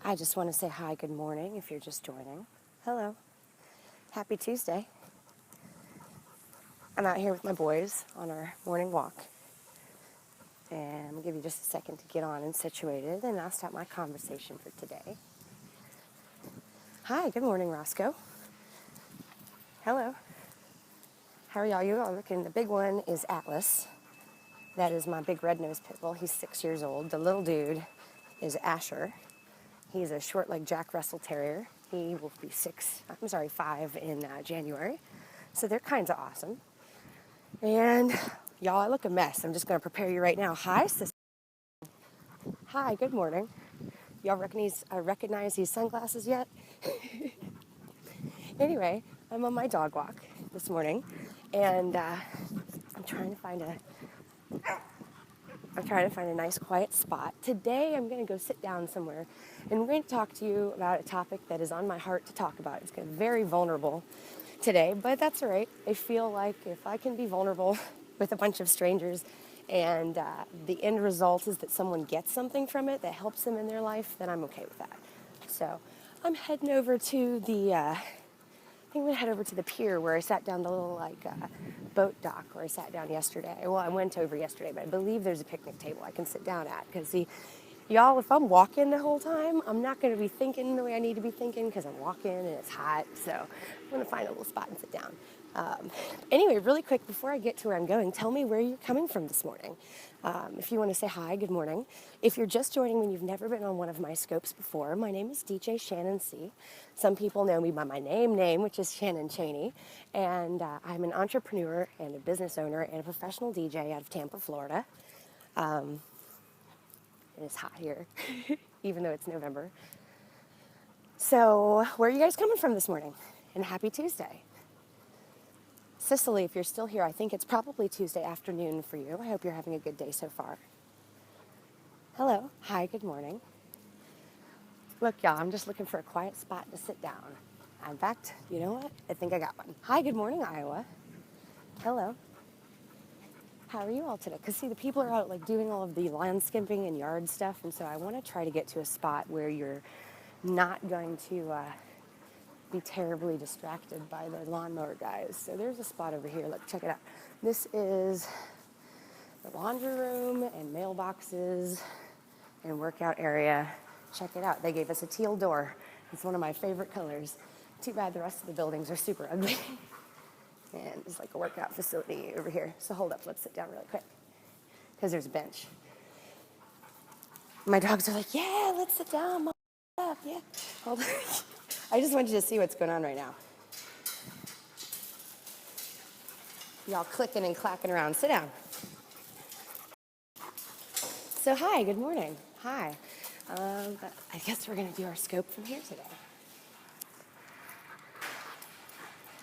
I just want to say hi, good morning if you're just joining. Hello. Happy Tuesday. I'm out here with my boys on our morning walk. And I'm going to give you just a second to get on and situated, and I'll start my conversation for today. Hi, good morning, Roscoe. Hello. How are y'all? You all looking? The big one is Atlas. That is my big red-nosed pit bull. He's 6 years old. The little dude is Asher. He's a short-legged Jack Russell Terrier. He will be 5 in January. So they're kinds of awesome. And y'all, I look a mess. I'm just going to prepare you right now. Hi, sister. Hi, good morning. Y'all recognize these sunglasses yet? Anyway, I'm on my dog walk this morning, and I'm trying to find a nice quiet spot. Today I'm going to go sit down somewhere, and I'm going to talk to you about a topic that is on my heart to talk about. It's going to be very vulnerable today, but that's all right. I feel like if I can be vulnerable with a bunch of strangers and the end result is that someone gets something from it that helps them in their life, then I'm okay with that. So I'm heading over to I think I'm going to head over to the pier where I sat down, the little boat dock where I sat down yesterday. Well, I went over yesterday, but I believe there's a picnic table I can sit down at. Because see, y'all, if I'm walking the whole time, I'm not going to be thinking the way I need to be thinking because I'm walking and it's hot. So I'm going to find a little spot and sit down. Anyway, really quick, before I get to where I'm going, tell me where you're coming from this morning. If you want to say hi, good morning. If you're just joining me and you've never been on one of my scopes before, my name is djshannonc. Some people know me by my name, which is Shannon Chaney. And I'm an entrepreneur and a business owner and a professional DJ out of Tampa, Florida. It is hot here, even though it's November. So where are you guys coming from this morning? And happy Tuesday. Cicely, if you're still here, I think it's probably Tuesday afternoon for you. I hope you're having a good day so far. Hello. Hi, good morning. Look, y'all, I'm just looking for a quiet spot to sit down. In fact, you know what? I think I got one. Hi, good morning, Iowa. Hello. How are you all today? Because, see, the people are out, doing all of the landscaping and yard stuff, and so I want to try to get to a spot where you're not going to be terribly distracted by the lawnmower guys. So there's a spot over here. Look, check it out. This is the laundry room and mailboxes and workout area. Check it out. They gave us a teal door. It's one of my favorite colors. Too bad the rest of the buildings are super ugly. And it's like a workout facility over here. So hold up, let's sit down really quick. Because there's a bench. My dogs are like, yeah, let's sit down, Mom. Yeah. Hold on. I just want you to see what's going on right now. Y'all clicking and clacking around. Sit down. So hi, good morning. Hi. I guess we're going to do our scope from here today.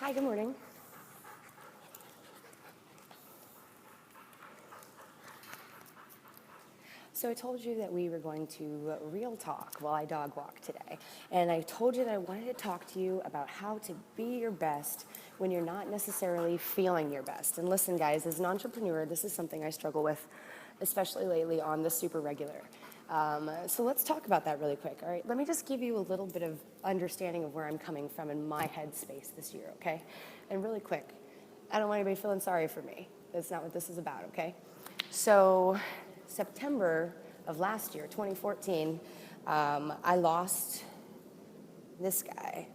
Hi, good morning. So I told you that we were going to real talk while I dog walk today. And I told you that I wanted to talk to you about how to be your best when you're not necessarily feeling your best. And listen, guys, as an entrepreneur, this is something I struggle with, especially lately on the super regular. So let's talk about that really quick, all right? Let me just give you a little bit of understanding of where I'm coming from in my headspace this year, okay? And really quick, I don't want anybody feeling sorry for me. That's not what this is about, okay? So September of last year, 2014, I lost this guy,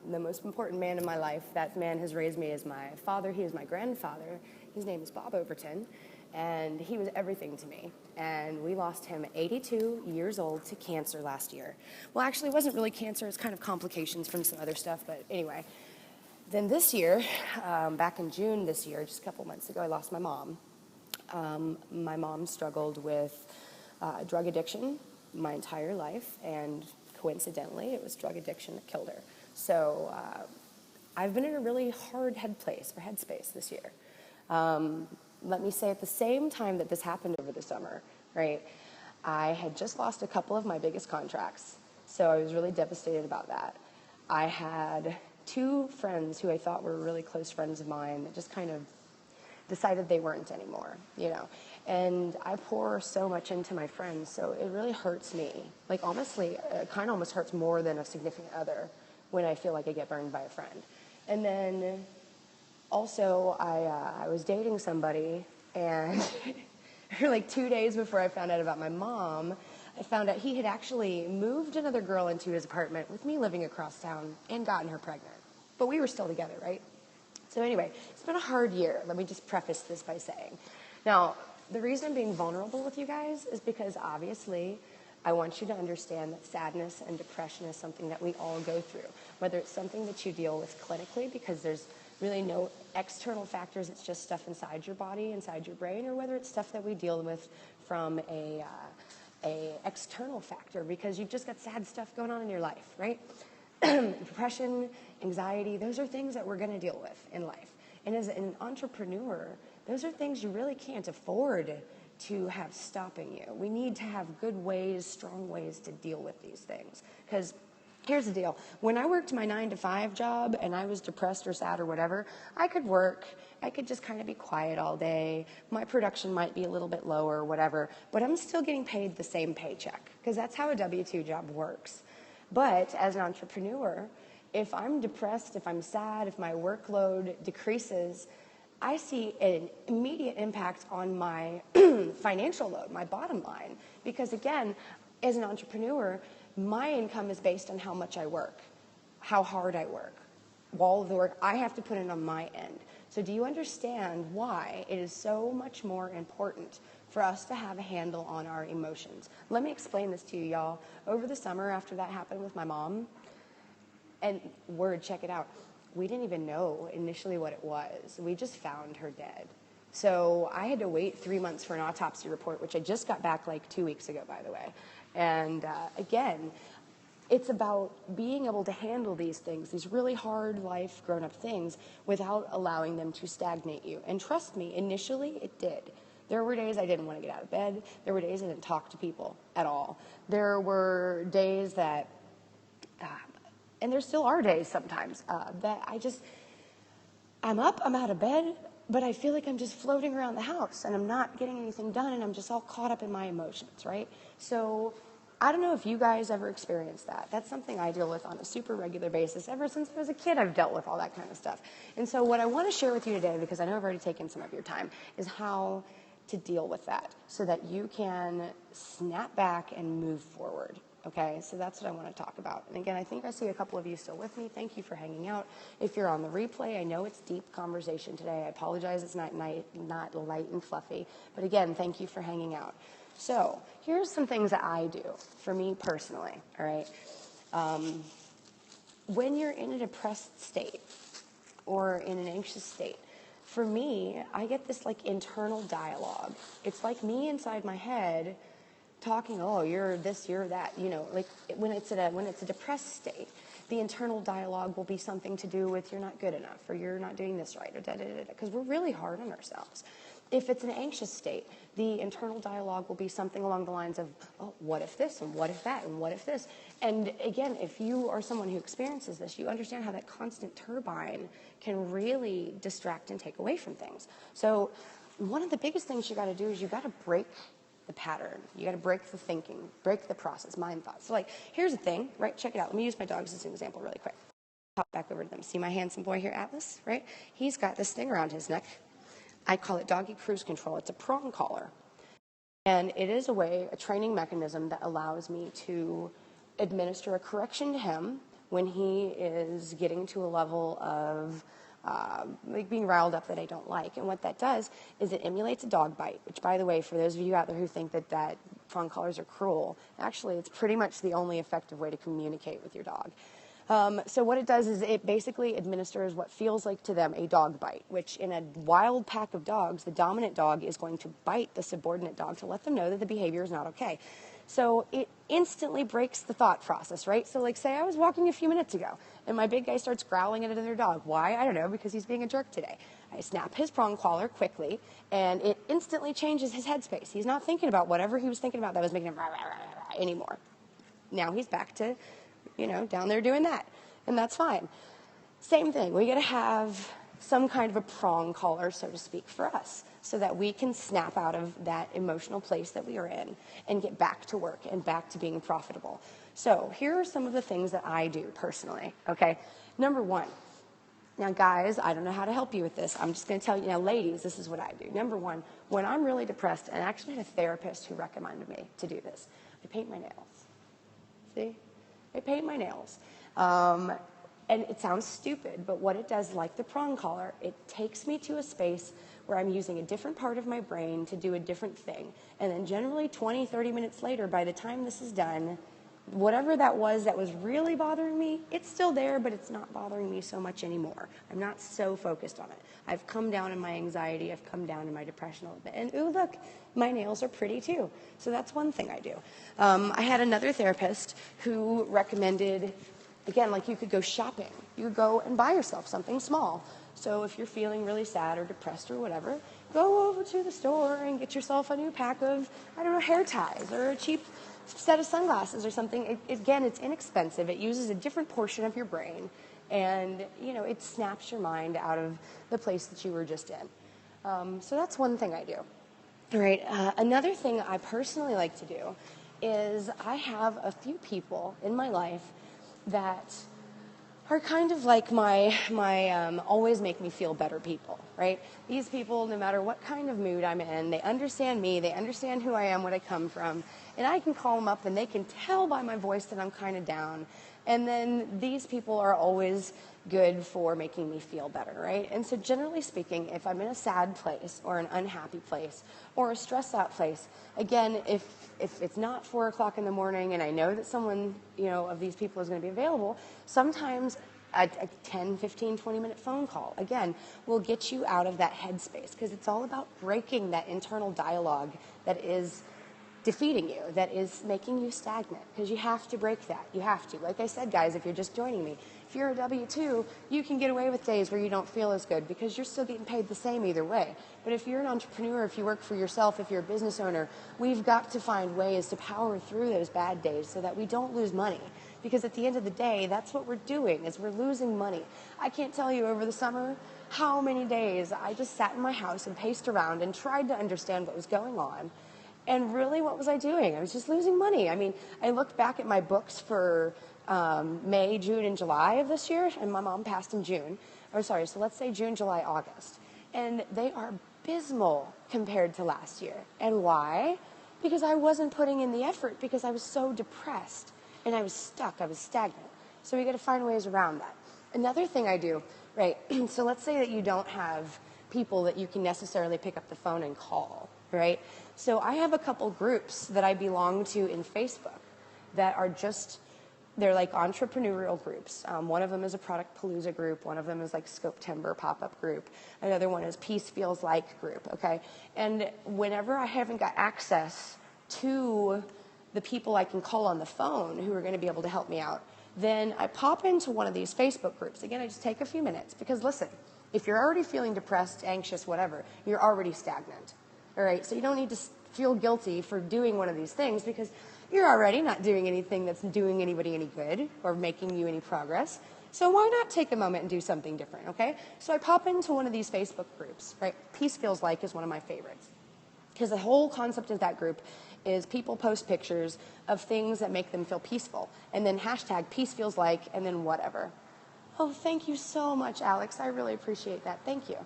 the most important man in my life. That man has raised me as my father. He is my grandfather. His name is Bob Overton, and he was everything to me. And we lost him 82 years old to cancer last year. Well, actually, it wasn't really cancer. It's kind of complications from some other stuff, but anyway. Then this year, back in June this year, just a couple months ago, I lost my mom. My mom struggled with drug addiction my entire life, and coincidentally, it was drug addiction that killed her. So I've been in a really hard headspace this year. Let me say at the same time that this happened over the summer, right, I had just lost a couple of my biggest contracts, so I was really devastated about that. I had two friends who I thought were really close friends of mine that just kind of decided they weren't anymore, you know. And I pour so much into my friends, so it really hurts me. Like, honestly, it kind of almost hurts more than a significant other when I feel like I get burned by a friend. And then also, I was dating somebody, and like 2 days before I found out about my mom, I found out he had actually moved another girl into his apartment with me living across town and gotten her pregnant. But we were still together, right? So anyway, it's been a hard year. Let me just preface this by saying. Now, the reason I'm being vulnerable with you guys is because obviously I want you to understand that sadness and depression is something that we all go through, whether it's something that you deal with clinically because there's really no external factors, it's just stuff inside your body, inside your brain, or whether it's stuff that we deal with from a external factor because you've just got sad stuff going on in your life, right? Depression, anxiety, those are things that we're going to deal with in life. And as an entrepreneur, those are things you really can't afford to have stopping you. We need to have good ways, strong ways to deal with these things. Because here's the deal. When I worked my 9-to-5 job and I was depressed or sad or whatever, I could work. I could just kind of be quiet all day. My production might be a little bit lower or whatever, but I'm still getting paid the same paycheck because that's how a W-2 job works. But as an entrepreneur, if I'm depressed, if I'm sad, if my workload decreases, I see an immediate impact on my financial load, my bottom line. Because again, as an entrepreneur, my income is based on how much I work, how hard I work, all of the work I have to put in on my end. So do you understand why it is so much more important for us to have a handle on our emotions? Let me explain this to you, y'all. Over the summer after that happened with my mom, and check it out, we didn't even know initially what it was. We just found her dead. So I had to wait 3 months for an autopsy report, which I just got back like 2 weeks ago, by the way. And again, it's about being able to handle these things, these really hard life grown-up things, without allowing them to stagnate you. And trust me, initially it did. There were days I didn't want to get out of bed. There were days I didn't talk to people at all. There were days that, and there still are days sometimes, that I'm up, I'm out of bed, but I feel like I'm just floating around the house and I'm not getting anything done and I'm just all caught up in my emotions, right? So I don't know if you guys ever experienced that. That's something I deal with on a super regular basis. Ever since I was a kid, I've dealt with all that kind of stuff. And so what I want to share with you today, because I know I've already taken some of your time, is how to deal with that so that you can snap back and move forward. Okay, so that's what I want to talk about. And again, I think I see a couple of you still with me. Thank you for hanging out. If you're on the replay, I know it's deep conversation today. I apologize it's not light and fluffy. But again, thank you for hanging out. So here's some things that I do for me personally, all right? When you're in a depressed state or in an anxious state, for me, I get this like internal dialogue. It's like me inside my head talking, oh, you're this, you're that, you know, like when it's a depressed state, the internal dialogue will be something to do with you're not good enough or you're not doing this right or da-da-da-da, because we're really hard on ourselves. If it's an anxious state, the internal dialogue will be something along the lines of, oh, what if this and what if that and what if this? And again, if you are someone who experiences this, you understand how that constant turbine can really distract and take away from things. So one of the biggest things you got to do is you got to break the pattern. You got to break the thinking, break the process, mind thoughts. So like, here's the thing, right? Check it out. Let me use my dogs as an example really quick. Pop back over to them. See my handsome boy here, Atlas, right? He's got this thing around his neck. I call it doggy cruise control. It's a prong collar. And it is a training mechanism that allows me to administer a correction to him when he is getting to a level of like being riled up that I don't like. And what that does is it emulates a dog bite, which, by the way, for those of you out there who think that prong collars are cruel, actually it's pretty much the only effective way to communicate with your dog. So what it does is it basically administers what feels like to them a dog bite, which in a wild pack of dogs, the dominant dog is going to bite the subordinate dog to let them know that the behavior is not okay. So it instantly breaks the thought process, right? So like say I was walking a few minutes ago and my big guy starts growling at another dog. Why? I don't know, because he's being a jerk today. I snap his prong collar quickly and it instantly changes his headspace. He's not thinking about whatever he was thinking about that was making him rah, rah, rah, rah, anymore. Now he's back to, down there doing that. And that's fine. Same thing. We got to have some kind of a prong collar, so to speak, for us. so that we can snap out of that emotional place that we are in and get back to work and back to being profitable. So here are some of the things that I do personally, okay? Number one, now guys, I don't know how to help you with this. I'm just going to tell you, now ladies, this is what I do. Number one, when I'm really depressed, and I actually had a therapist who recommended me to do this, I paint my nails. See? I paint my nails. And it sounds stupid, but what it does, like the prong collar, it takes me to a space where I'm using a different part of my brain to do a different thing. And then generally 20, 30 minutes later, by the time this is done, whatever that was really bothering me, it's still there, but it's not bothering me so much anymore. I'm not so focused on it. I've come down in my anxiety. I've come down in my depression a little bit. And ooh, look, my nails are pretty too. So that's one thing I do. I had another therapist who recommended, again, like you could go shopping. You could go and buy yourself something small. So if you're feeling really sad or depressed or whatever, go over to the store and get yourself a new pack of, I don't know, hair ties or a cheap set of sunglasses or something. Again, it's inexpensive. It uses a different portion of your brain, and it snaps your mind out of the place that you were just in. So that's one thing I do. All right. Another thing I personally like to do is I have a few people in my life that are kind of like my always make me feel better people, right? These people, no matter what kind of mood I'm in, they understand me, they understand who I am, where I come from, and I can call them up and they can tell by my voice that I'm kind of down. And then these people are always good for making me feel better, right? And so generally speaking, if I'm in a sad place or an unhappy place or a stressed out place, again, if it's not 4 o'clock in the morning and I know that someone, of these people is going to be available, sometimes a 10, 15, 20-minute phone call, again, will get you out of that headspace, because it's all about breaking that internal dialogue that is defeating you, that is making you stagnant, because you have to break that. You have to. Like I said, guys, if you're just joining me, if you're a W-2, you can get away with days where you don't feel as good because you're still getting paid the same either way. But if you're an entrepreneur, if you work for yourself, if you're a business owner, we've got to find ways to power through those bad days so that we don't lose money. Because at the end of the day, that's what we're doing, is we're losing money. I can't tell you over the summer how many days I just sat in my house and paced around and tried to understand what was going on. And really, what was I doing? I was just losing money. I mean, I looked back at my books for May, June, and July of this year, and my mom passed in June. So let's say June, July, August. And they are abysmal compared to last year. And why? Because I wasn't putting in the effort, because I was so depressed, and I was stuck, I was stagnant. So we got to find ways around that. Another thing I do, right, so let's say that you don't have people that you can necessarily pick up the phone and call, right? So I have a couple groups that I belong to in Facebook that are they're like entrepreneurial groups. One of them is a Product Palooza group. One of them is like Scope-Timber pop-up group. Another one is Peace Feels Like group, okay? And whenever I haven't got access to the people I can call on the phone who are going to be able to help me out, then I pop into one of these Facebook groups. Again, I just take a few minutes, because listen, if you're already feeling depressed, anxious, whatever, you're already stagnant. All right, so you don't need to feel guilty for doing one of these things, because you're already not doing anything that's doing anybody any good or making you any progress. So why not take a moment and do something different, okay? So I pop into one of these Facebook groups, right? Peace Feels Like is one of my favorites, because the whole concept of that group is people post pictures of things that make them feel peaceful, and then hashtag Peace Feels Like, and then whatever. Oh, thank you so much, Alex. I really appreciate that. Thank you.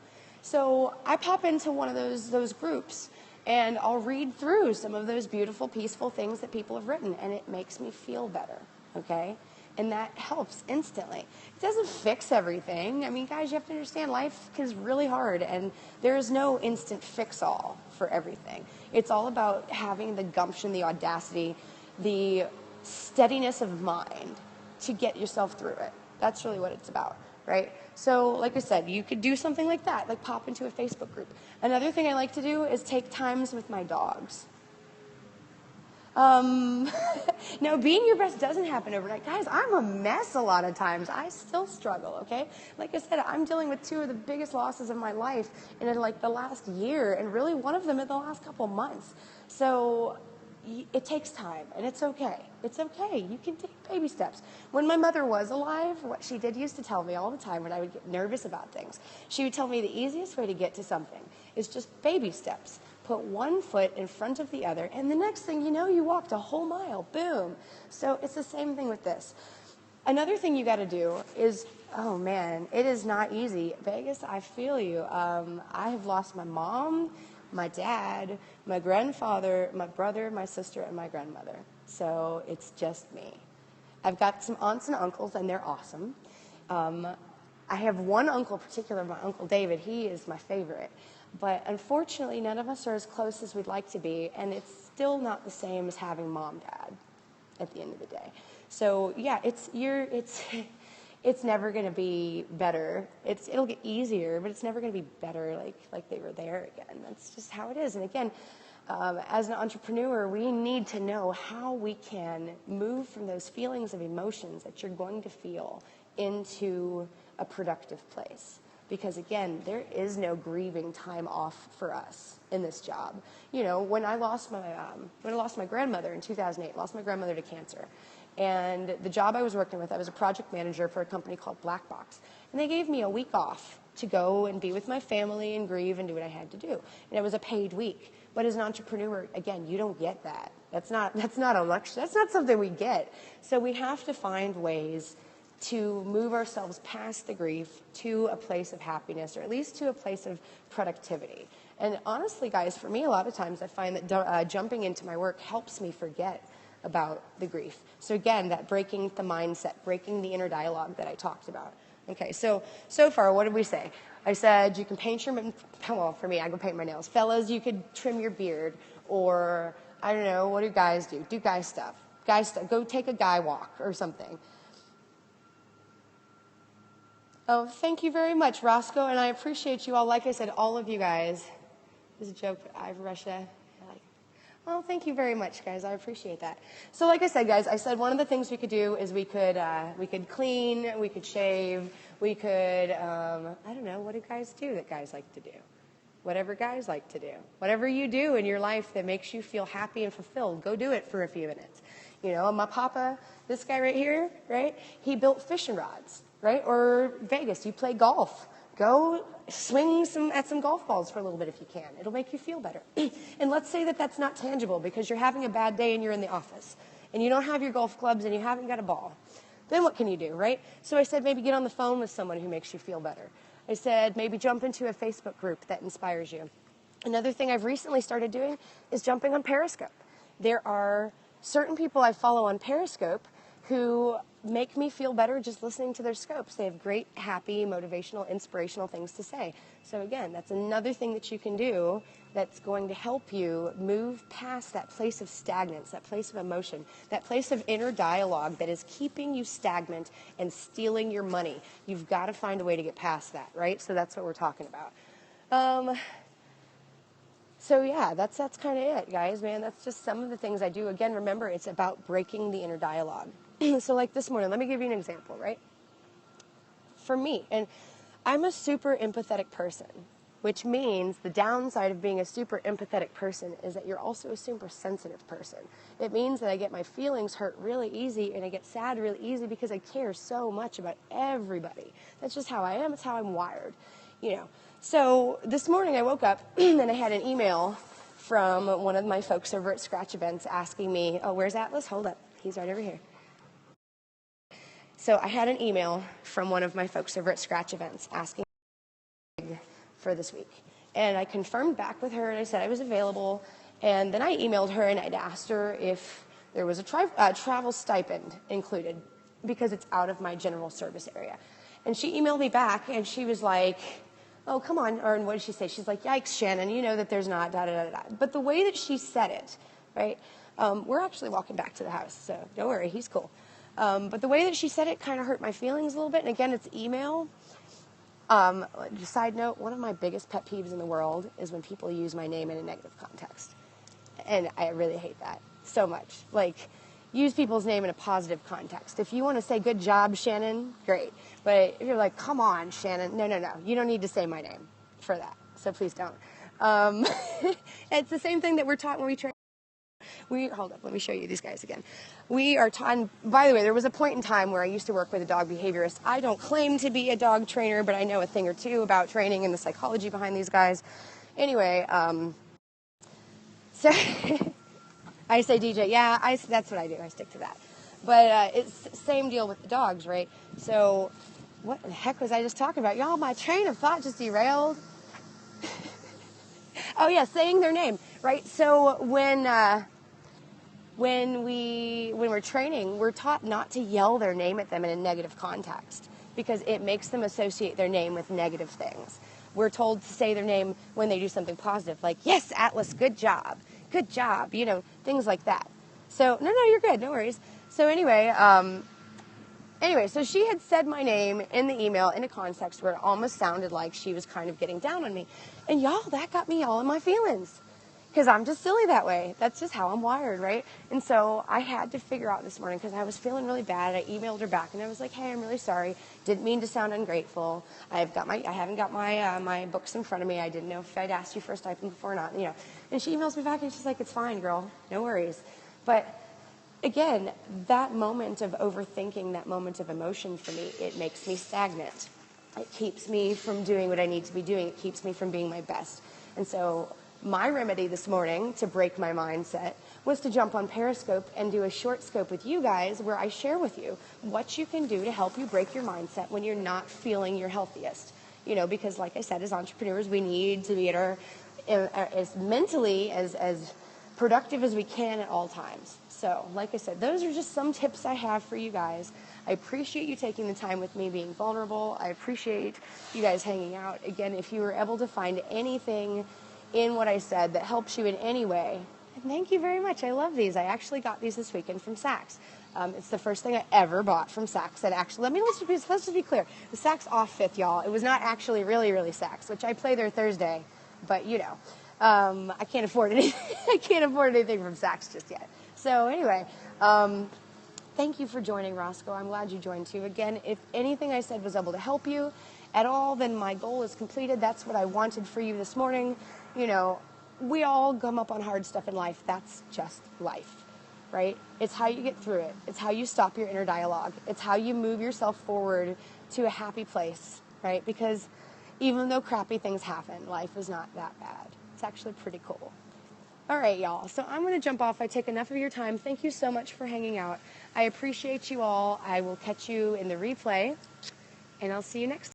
So I pop into one of those groups, and I'll read through some of those beautiful, peaceful things that people have written, and it makes me feel better, okay? And that helps instantly. It doesn't fix everything. I mean, guys, you have to understand life is really hard, and there is no instant fix-all for everything. It's all about having the gumption, the audacity, the steadiness of mind to get yourself through it. That's really what it's about, right? So, like I said, you could do something like that, like pop into a Facebook group. Another thing I like to do is take times with my dogs. Now, being your best doesn't happen overnight. Guys, I'm a mess a lot of times. I still struggle, okay? Like I said, I'm dealing with two of the biggest losses of my life in like the last year, and really one of them in the last couple months. So it takes time, and it's okay. It's okay. You can take baby steps. When my mother was alive, what she did used to tell me all the time when I would get nervous about things, she would tell me the easiest way to get to something is just baby steps. Put one foot in front of the other, and the next thing you know, you walked a whole mile. Boom. So it's the same thing with this. Another thing you got to do is, oh man, it is not easy. Vegas, I feel you. I have lost my mom, my dad, my grandfather, my brother, my sister, and my grandmother. So it's just me. I've got some aunts and uncles, and they're awesome. I have one uncle in particular, my Uncle David. He is my favorite. But unfortunately, none of us are as close as we'd like to be, and it's still not the same as having mom, dad at the end of the day. So yeah, it's never going to be better. It'll get easier, but it's never going to be better like they were there again. That's just how it is. And again, as an entrepreneur, we need to know how we can move from those feelings of emotions that you're going to feel into a productive place. Because again, there is no grieving time off for us in this job. You know, when I lost my grandmother in 2008, lost my grandmother to cancer, and the job I was working with, I was a project manager for a company called Black Box, and they gave me a week off to go and be with my family and grieve and do what I had to do, and it was a paid week. But as an entrepreneur, again, you don't get that. That's not a luxury. That's not something we get. So we have to find ways to move ourselves past the grief to a place of happiness, or at least to a place of productivity. And honestly, guys, for me, a lot of times I find that jumping into my work helps me forget about the grief. So again, that breaking the mindset, breaking the inner dialogue that I talked about. Okay, so far, what did we say? I said you can paint your, well, for me, I go paint my nails. Fellas, you could trim your beard, or I don't know, what do guys do? Do guy stuff. Go take a guy walk or something. Oh, thank you very much, Roscoe, and I appreciate you all. Like I said, all of you guys. This is a joke. I've Russia. Oh, thank you very much, guys. I appreciate that. So, like I said, guys, I said one of the things we could do is we could clean, we could shave, we could I don't know, what do guys do that guys like to do? Whatever guys like to do. Whatever you do in your life that makes you feel happy and fulfilled, go do it for a few minutes. You know, my papa, this guy right here, right? He built fishing rods. Right? Or Vegas, you play golf. Go swing at some golf balls for a little bit if you can. It'll make you feel better. And let's say that that's not tangible because you're having a bad day and you're in the office and you don't have your golf clubs and you haven't got a ball. Then what can you do, right? So I said maybe get on the phone with someone who makes you feel better. I said maybe jump into a Facebook group that inspires you. Another thing I've recently started doing is jumping on Periscope. There are certain people I follow on Periscope who make me feel better just listening to their scopes. They have great, happy, motivational, inspirational things to say. So again, that's another thing that you can do that's going to help you move past that place of stagnance, that place of emotion, that place of inner dialogue that is keeping you stagnant and stealing your money. You've got to find a way to get past that, right? So that's what we're talking about. So yeah, that's kind of it, guys, man. That's just some of the things I do. Again, remember, it's about breaking the inner dialogue. So like this morning, let me give you an example, right? For me, and I'm a super empathetic person, which means the downside of being a super empathetic person is that you're also a super sensitive person. It means that I get my feelings hurt really easy and I get sad really easy because I care so much about everybody. That's just how I am. It's how I'm wired, you know. So this morning I woke up and I had an email from one of my folks over at Scratch Events asking me, oh, where's Atlas? Hold up. He's right over here. So I had an email from one of my folks over at Scratch Events asking for this week. And I confirmed back with her and I said I was available. And then I emailed her and I'd asked her if there was a travel stipend included because it's out of my general service area. And she emailed me back and she was like, oh, come on. Or what did she say? She's like, yikes, Shannon, you know that there's not, da-da-da-da. But the way that she said it, right, we're actually walking back to the house, so don't worry, he's cool. But the way that she said it kind of hurt my feelings a little bit. And again, it's email. Side note, one of my biggest pet peeves in the world is when people use my name in a negative context. And I really hate that so much. Like, use people's name in a positive context. If you want to say, good job, Shannon, great. But if you're like, come on, Shannon, no. You don't need to say my name for that. So please don't. It's the same thing that we're taught when we train. hold up, let me show you these guys again. We are taught, by the way, there was a point in time where I used to work with a dog behaviorist. I don't claim to be a dog trainer, but I know a thing or two about training and the psychology behind these guys. Anyway, so I say DJ, yeah, that's what I do, I stick to that. But it's the same deal with the dogs, right? So what the heck was I just talking about? Y'all, my train of thought just derailed. Oh yeah, saying their name, right? So when we're training, we're taught not to yell their name at them in a negative context because it makes them associate their name with negative things. We're told to say their name when they do something positive, like, yes, Atlas, good job, things like that. So, no, you're good, no worries. So anyway, so she had said my name in the email in a context where it almost sounded like she was kind of getting down on me. And y'all, that got me all in my feelings. Because I'm just silly that way. That's just how I'm wired, right? And so I had to figure out this morning, because I was feeling really bad. I emailed her back, and I was like, hey, I'm really sorry. Didn't mean to sound ungrateful. I haven't got my books in front of me. I didn't know if I'd asked you for a stipend before or not, And she emails me back, and she's like, it's fine, girl. No worries. But again, that moment of overthinking, that moment of emotion for me, it makes me stagnant. It keeps me from doing what I need to be doing. It keeps me from being my best. And so my remedy this morning to break my mindset was to jump on Periscope and do a short scope with you guys where I share with you what you can do to help you break your mindset when you're not feeling your healthiest. Because like I said, as entrepreneurs, we need to be at our as mentally as productive as we can at all times. So, like I said, those are just some tips I have for you guys. I appreciate you taking the time with me, being vulnerable. I appreciate you guys hanging out. Again, if you were able to find anything in what I said that helps you in any way, thank you very much. I love these. I actually got these this weekend from Saks. It's the first thing I ever bought from Saks. That actually, let's just be clear. The Saks off Fifth, y'all. It was not actually really Saks, which I play there Thursday, but I can't afford anything. I can't afford anything from Saks just yet. So anyway, thank you for joining, Roscoe. I'm glad you joined too. Again, if anything I said was able to help you at all, then my goal is completed. That's what I wanted for you this morning. We all come up on hard stuff in life. That's just life, right? It's how you get through it. It's how you stop your inner dialogue. It's how you move yourself forward to a happy place, right? Because even though crappy things happen, life is not that bad. It's actually pretty cool. All right, y'all. So I'm going to jump off. I take enough of your time. Thank you so much for hanging out. I appreciate you all. I will catch you in the replay, and I'll see you next time.